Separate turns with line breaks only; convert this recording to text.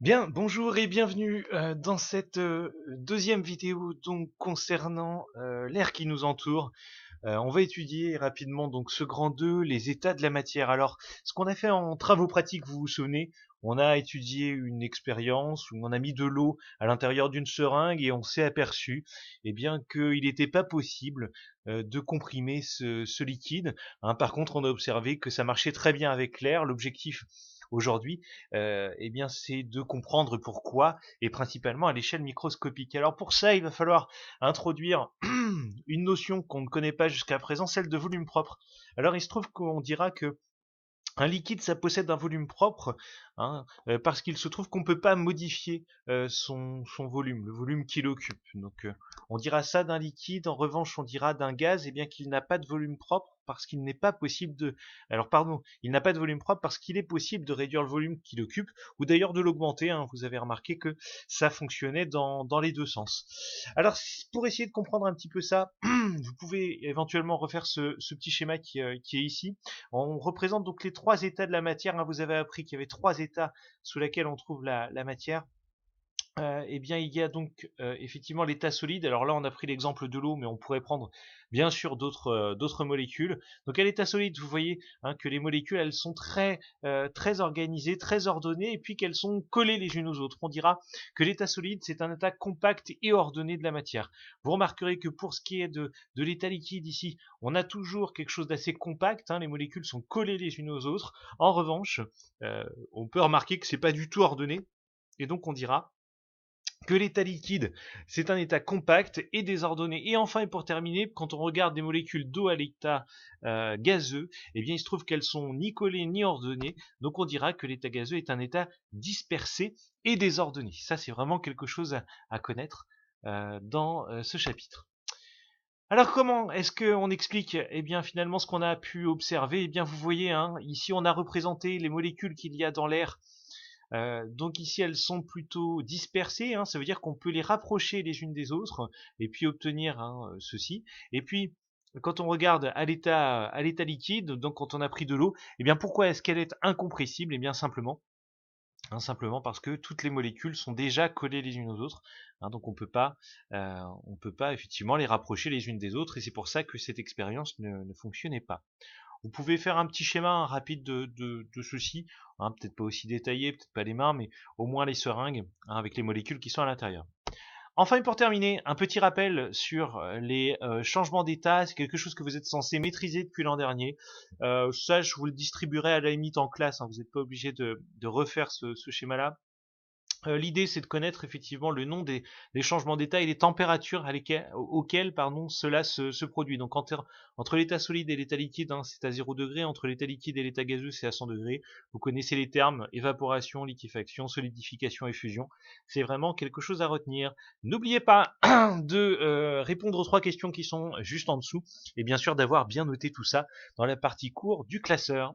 Bien, bonjour et bienvenue dans cette deuxième vidéo donc concernant l'air qui nous entoure. On va étudier rapidement donc ce grand 2, les états de la matière. Alors, ce qu'on a fait en travaux pratiques, vous vous souvenez, on a étudié une expérience où on a mis de l'eau à l'intérieur d'une seringue et on s'est aperçu bien qu'il n'était pas possible de comprimer ce liquide, hein. Par contre, on a observé que ça marchait très bien avec l'air. L'objectif aujourd'hui, bien, c'est de comprendre pourquoi, et principalement à l'échelle microscopique. Alors pour ça, il va falloir introduire une notion qu'on ne connaît pas jusqu'à présent, celle de volume propre. Alors il se trouve qu'on dira que un liquide, ça possède un volume propre, hein, parce qu'il se trouve qu'on ne peut pas modifier son volume, le volume qu'il occupe. Donc, on dira ça d'un liquide. En revanche, on dira d'un gaz, bien qu'il n'a pas de volume propre parce qu'il n'est pas possible de. Alors, pardon, il n'a pas de volume propre parce qu'il est possible de réduire le volume qu'il occupe, ou d'ailleurs de l'augmenter, hein. Vous avez remarqué que ça fonctionnait dans les deux sens. Alors, pour essayer de comprendre un petit peu ça, vous pouvez éventuellement refaire ce petit schéma qui est ici. On représente donc les trois états de la matière, hein. Vous avez appris qu'il y avait trois états sous lesquels on trouve la matière. Bien, il y a donc effectivement l'état solide. Alors là, on a pris l'exemple de l'eau, mais on pourrait prendre bien sûr d'autres molécules. Donc à l'état solide, vous voyez, hein, que les molécules, elles sont très organisées, très ordonnées, et puis qu'elles sont collées les unes aux autres. On dira que l'état solide, c'est un état compact et ordonné de la matière. Vous remarquerez que pour ce qui est de l'état liquide ici, on a toujours quelque chose d'assez compact, hein. Les molécules sont collées les unes aux autres. En revanche, on peut remarquer que c'est pas du tout ordonné, et donc on dira que l'état liquide, c'est un état compact et désordonné. Et enfin, et pour terminer, quand on regarde des molécules d'eau à l'état gazeux, bien, il se trouve qu'elles sont ni collées ni ordonnées. Donc, on dira que l'état gazeux est un état dispersé et désordonné. Ça, c'est vraiment quelque chose à connaître dans ce chapitre. Alors comment est-ce qu'on explique bien finalement ce qu'on a pu observer? Bien vous voyez, hein, ici on a représenté les molécules qu'il y a dans l'air. Donc ici elles sont plutôt dispersées, hein, ça veut dire qu'on peut les rapprocher les unes des autres et puis obtenir, hein, ceci. Et puis quand on regarde à l'état liquide, donc quand on a pris de l'eau, bien pourquoi est-ce qu'elle est incompressible? Bien simplement parce que toutes les molécules sont déjà collées les unes aux autres, hein. Donc on peut pas effectivement les rapprocher les unes des autres, et c'est pour ça que cette expérience ne fonctionnait pas. Vous pouvez faire un petit schéma rapide de ceci, hein, peut-être pas aussi détaillé, peut-être pas les mains, mais au moins les seringues, hein, avec les molécules qui sont à l'intérieur. Enfin, et pour terminer, un petit rappel sur les changements d'état. C'est quelque chose que vous êtes censé maîtriser depuis l'an dernier. Ça, je vous le distribuerai à la limite en classe, hein. Vous n'êtes pas obligé de refaire ce schéma-là. L'idée, c'est de connaître effectivement le nom des changements d'état et les températures auxquelles cela se produit. Donc entre l'état solide et l'état liquide, hein, c'est à 0 degré. Entre l'état liquide et l'état gazeux, c'est à 100 degrés. Vous connaissez les termes évaporation, liquéfaction, solidification et fusion. C'est vraiment quelque chose à retenir. N'oubliez pas de répondre aux trois questions qui sont juste en dessous, et bien sûr d'avoir bien noté tout ça dans la partie cours du classeur.